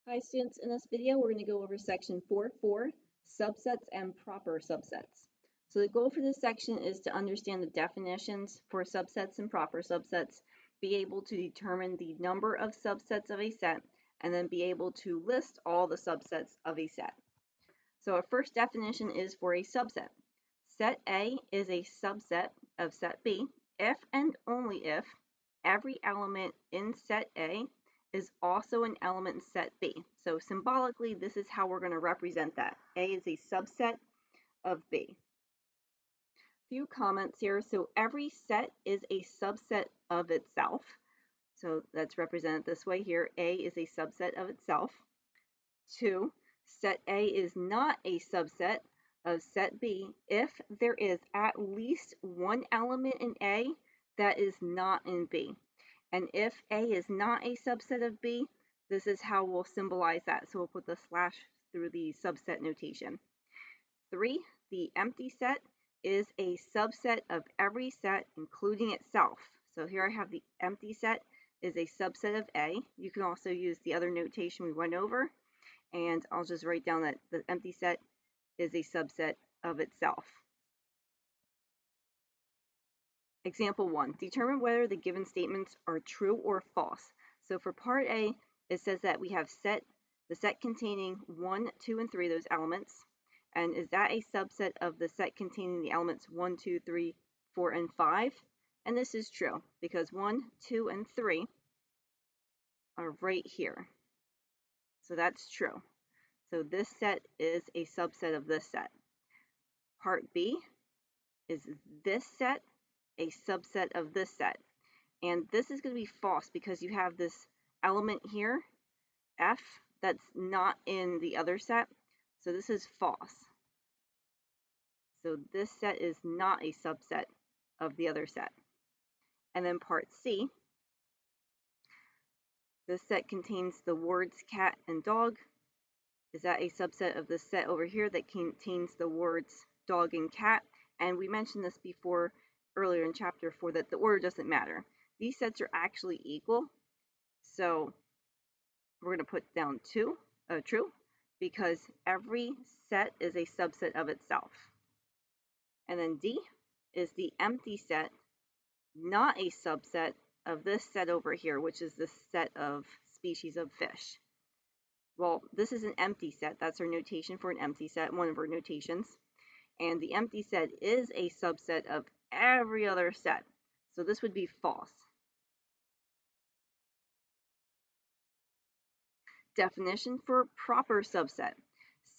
Hi students, in this video we're going to go over section 4.4, subsets and proper subsets. So the goal for this section is to understand the definitions for subsets and proper subsets, be able to determine the number of subsets of a set, and then be able to list all the subsets of a set. So our first definition is for a subset. Set A is a subset of set B if and only if every element in set A is also an element in set B. So symbolically, this is how we're going to represent that. A is a subset of B. Few comments here. So every set is a subset of itself. So that's represented this way here. A is a subset of itself. 2, set A is not a subset of set B if there is at least one element in A that is not in B. And if A is not a subset of B, this is how we'll symbolize that. So we'll put the slash through the subset notation. 3, the empty set is a subset of every set, including itself. So here I have the empty set is a subset of A. You can also use the other notation we went over, and I'll just write down that the empty set is a subset of itself. Example 1, determine whether the given statements are true or false. So for part A, it says that we have the set containing 1, 2, and 3, those elements. And is that a subset of the set containing the elements 1, 2, 3, 4, and 5? And this is true because 1, 2, and 3 are right here. So that's true. So this set is a subset of this set. Part B is this set a subset of this set. And this is going to be false because you have this element here, F, that's not in the other set. So this is false. So this set is not a subset of the other set. And then part C, this set contains the words cat and dog. Is that a subset of the set over here that contains the words dog and cat? And we mentioned this before earlier in chapter 4 that the order doesn't matter. These sets are actually equal, so we're going to put down true, because every set is a subset of itself. And then D is the empty set, not a subset of this set over here, which is the set of species of fish. Well, this is an empty set. That's our notation for an empty set, one of our notations. And the empty set is a subset of every other set. So this would be false. Definition for proper subset.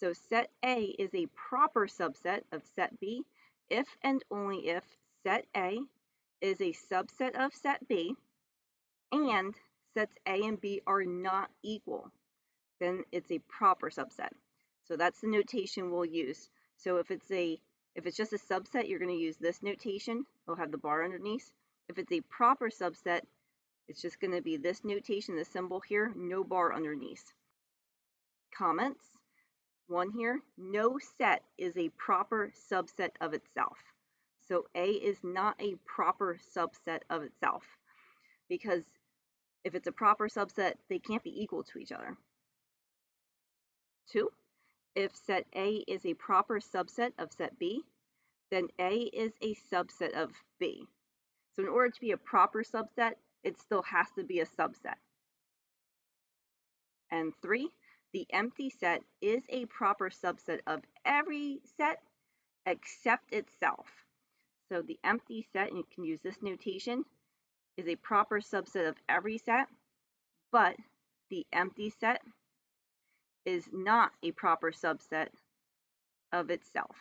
So set A is a proper subset of set B if and only if set A is a subset of set B and sets A and B are not equal. Then it's a proper subset. So that's the notation we'll use. So if it's just a subset, you're going to use this notation. It'll have the bar underneath. If it's a proper subset, it's just going to be this notation, the symbol here, no bar underneath. Comments. 1 here, no set is a proper subset of itself. So A is not a proper subset of itself because if it's a proper subset, they can't be equal to each other. 2, if set A is a proper subset of set B, then A is a subset of B. So in order to be a proper subset, it still has to be a subset. And 3, the empty set is a proper subset of every set except itself. So the empty set, and you can use this notation, is a proper subset of every set, but the empty set is not a proper subset of itself.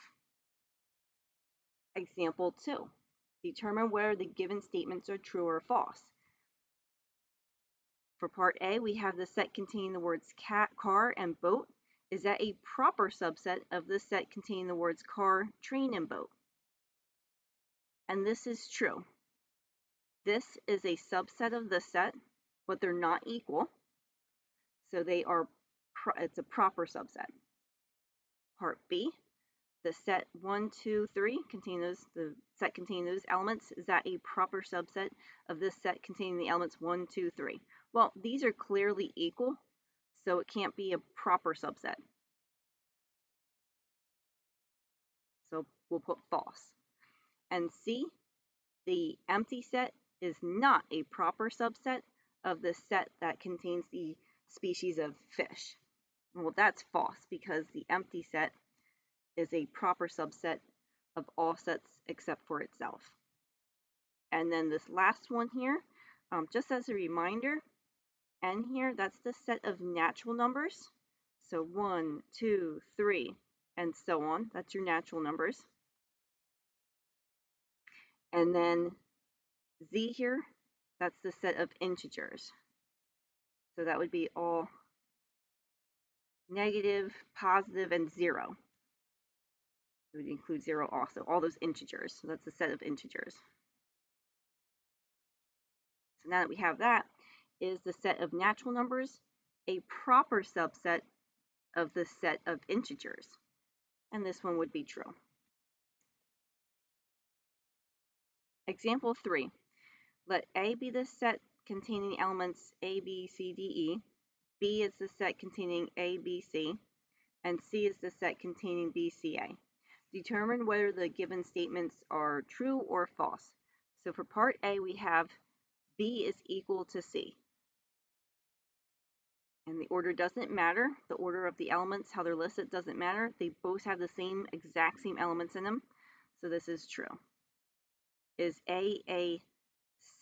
Example 2. Determine whether the given statements are true or false. For part A, we have the set containing the words cat, car, and boat. Is that a proper subset of the set containing the words car, train, and boat? And this is true. This is a subset of this set, but they're not equal. So it's a proper subset. Part B, the set 1, 2, 3 the set containing those elements. Is that a proper subset of this set containing the elements 1, 2, 3? Well, these are clearly equal, so it can't be a proper subset. So we'll put false. And C, the empty set is not a proper subset of the set that contains the species of fish. Well, that's false because the empty set is a proper subset of all sets except for itself. And then this last one here, just as a reminder, N here, that's the set of natural numbers. So 1, 2, 3, and so on. That's your natural numbers. And then Z here, that's the set of integers. So that would be all negative, positive, and 0. It would include 0 also, all those integers. So that's the set of integers. So now that we have that, is the set of natural numbers a proper subset of the set of integers? And this one would be true. Example 3. Let A be the set containing elements A, B, C, D, E. B is the set containing A, B, C. And C is the set containing B, C, A. Determine whether the given statements are true or false. So for part A, we have B is equal to C. And the order doesn't matter. The order of the elements, how they're listed, doesn't matter. They both have the exact same elements in them. So this is true. Is a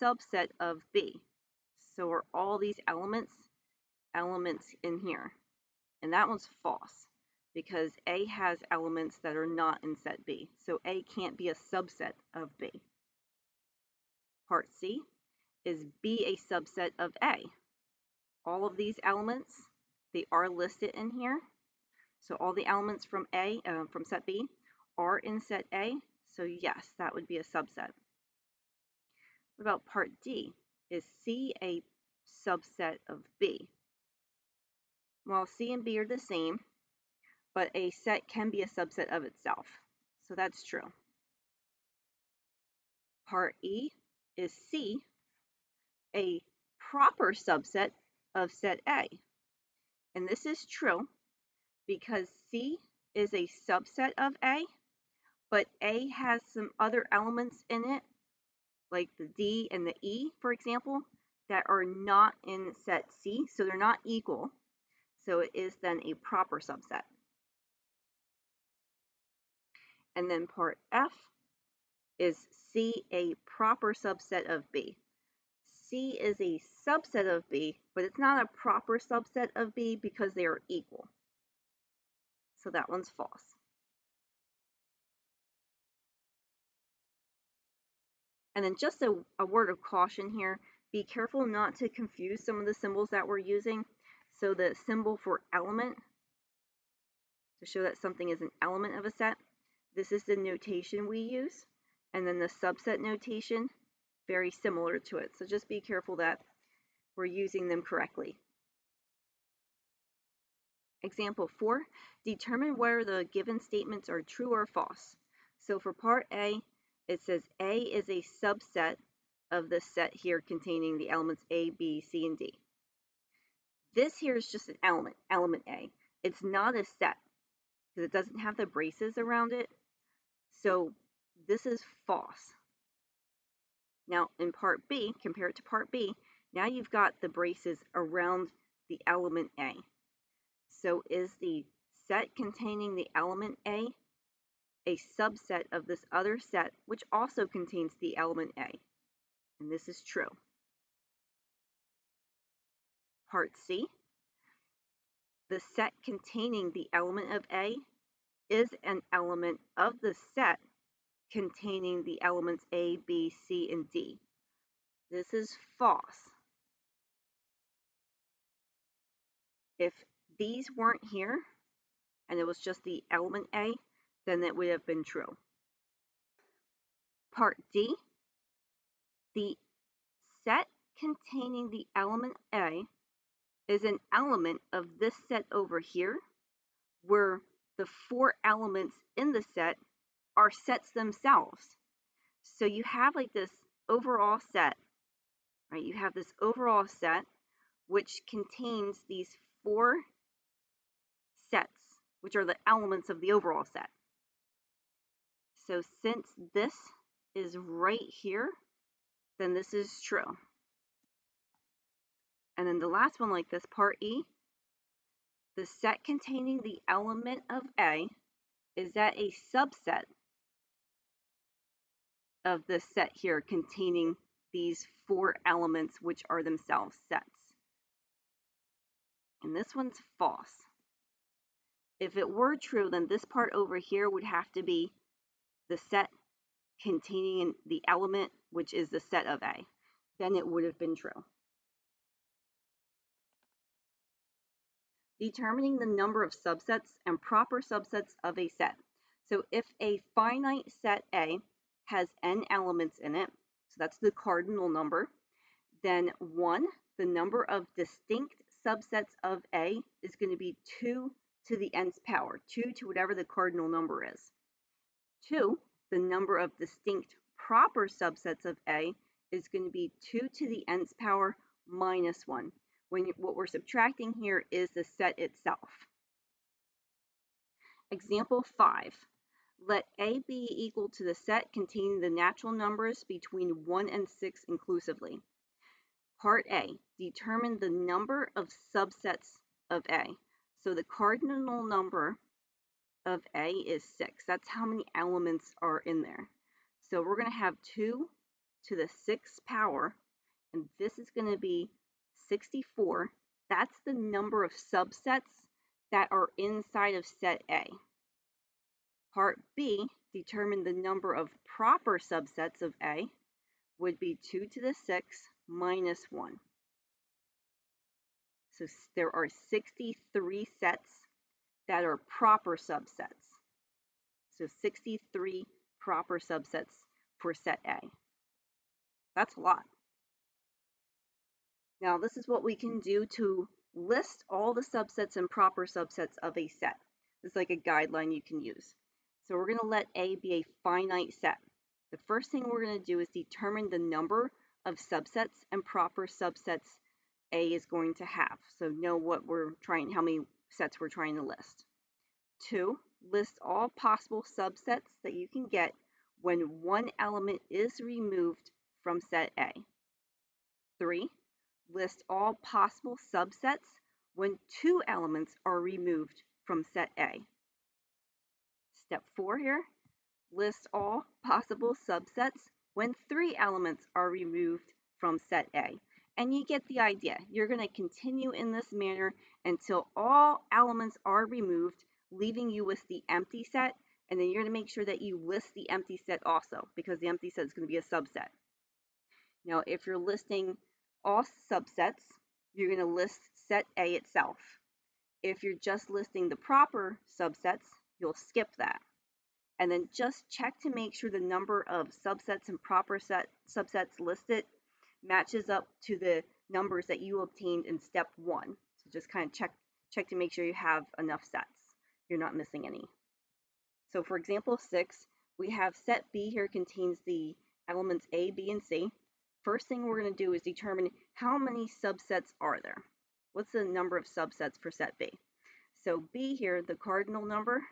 subset of B? So are all these elements in here? And that one's false because A has elements that are not in set B. So A can't be a subset of B. Part C, is B a subset of A? All of these elements, they are listed in here. So all the elements from A, from set B, are in set A. So yes, that would be a subset. What about part D? Is C a subset of B? Well, C and B are the same, but a set can be a subset of itself. So that's true. Part E, is C a proper subset of set A? And this is true because C is a subset of A, but A has some other elements in it, like the D and the E, for example, that are not in set C, so they're not equal. So it is then a proper subset. And then part F, is C a proper subset of B? C is a subset of B, but it's not a proper subset of B because they are equal. So that one's false. And then just a word of caution here, be careful not to confuse some of the symbols that we're using. So the symbol for element, to show that something is an element of a set, this is the notation we use. And then the subset notation, very similar to it. So just be careful that we're using them correctly. Example 4, determine whether the given statements are true or false. So for part A, it says A is a subset of the set here containing the elements A, B, C, and D. This here is just an element, element A. It's not a set because it doesn't have the braces around it. So this is false. Now in part B, compare it to part B, now you've got the braces around the element A. So is the set containing the element A subset of this other set, which also contains the element A? And this is true. Part C, the set containing the element of A is an element of the set containing the elements A, B, C, and D. This is false. If these weren't here and it was just the element A, then it would have been true. Part D, the set containing the element A is an element of this set over here, where the 4 elements in the set are sets themselves. So you have like this overall set, right? You have this overall set which contains these 4 sets, which are the elements of the overall set. So since this is right here, then this is true. And then the last one like this, part E, the set containing the element of A, is that a subset of the set here containing these 4 elements, which are themselves sets? And this one's false. If it were true, then this part over here would have to be the set containing the element, which is the set of A. Then it would have been true. Determining the number of subsets and proper subsets of a set. So if a finite set A has n elements in it, so that's the cardinal number, then 1, the number of distinct subsets of A is going to be 2 to the nth power, 2 to whatever the cardinal number is. 2, the number of distinct proper subsets of A is going to be 2 to the nth power minus 1. What we're subtracting here is the set itself. Example 5. Let A be equal to the set containing the natural numbers between 1 and 6 inclusively. Part A, determine the number of subsets of A. So the cardinal number of A is 6. That's how many elements are in there. So we're going to have 2 to the 6th power, and this is going to be 64. That's the number of subsets that are inside of set A. Part B, determine the number of proper subsets of A, would be 2 to the 6th minus 1. So there are 63 sets that are proper subsets. So 63 proper subsets for set A. That's a lot. Now this is what we can do to list all the subsets and proper subsets of a set. It's like a guideline you can use. So we're going to let A be a finite set. The first thing we're going to do is determine the number of subsets and proper subsets A is going to have. So know how many sets we're trying to list. 2, list all possible subsets that you can get when one element is removed from set A. 3, list all possible subsets when 2 elements are removed from set A. Step 4 here, list all possible subsets when 3 elements are removed from set A. And you get the idea. You're going to continue in this manner until all elements are removed, leaving you with the empty set, and then you're going to make sure that you list the empty set also, because the empty set is going to be a subset. Now, if you're listing all subsets, you're going to list set A itself. If you're just listing the proper subsets, you'll skip that. And then just check to make sure the number of subsets and proper subsets listed matches up to the numbers that you obtained in step 1. So just kind of check to make sure you have enough sets. You're not missing any. So for example 6, we have set B here contains the elements A, B, and C. First thing we're going to do is determine how many subsets are there. What's the number of subsets for set B? So B here, the cardinal number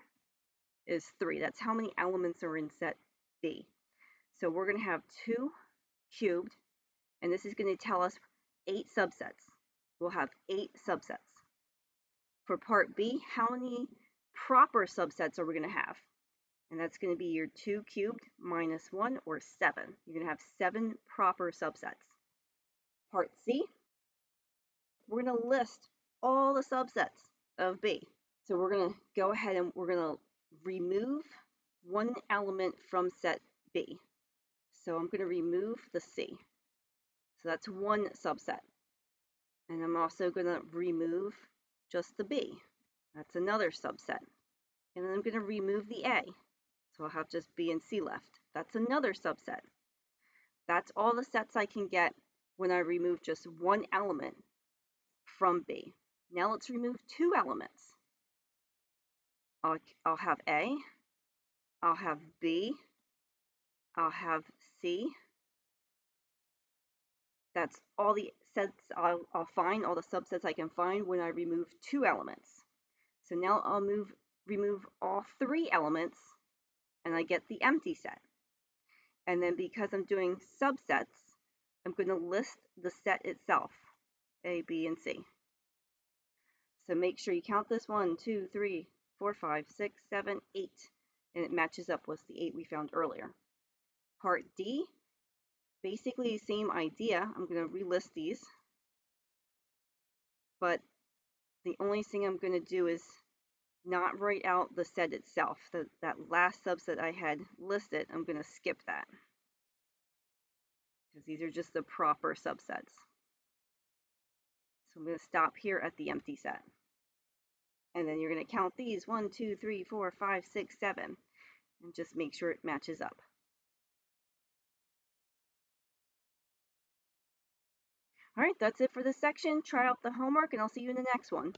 is 3. That's how many elements are in set B. So we're going to have 2 cubed, and this is going to tell us 8 subsets. We'll have 8 subsets. For part B, how many proper subsets are we going to have? And that's going to be your 2 cubed minus 1, or 7. You're going to have 7 proper subsets. Part C, we're going to list all the subsets of B. So we're going to go ahead and we're going to remove one element from set B. So I'm going to remove the C. So that's one subset. And I'm also going to remove just the B. That's another subset. And then I'm going to remove the A. So I'll have just B and C left. That's another subset. That's all the sets I can get when I remove just one element from B. Now let's remove 2 elements. I'll have A, I'll have B, I'll have C, That's all the sets I'll find, all the subsets I can find when I remove 2 elements. So now I'll remove all 3 elements and I get the empty set. And then because I'm doing subsets, I'm going to list the set itself, A, B, and C. So make sure you count this 1, 2, 3, 4, 5, 6, 7, 8, and it matches up with the 8 we found earlier. Part D, basically same idea. I'm going to relist these, but the only thing I'm going to do is not write out the set itself. That last subset I had listed, I'm going to skip that because these are just the proper subsets. So I'm going to stop here at the empty set. And then you're going to count these 1, 2, 3, 4, 5, 6, 7, and just make sure it matches up. All right, that's it for this section. Try out the homework, and I'll see you in the next one.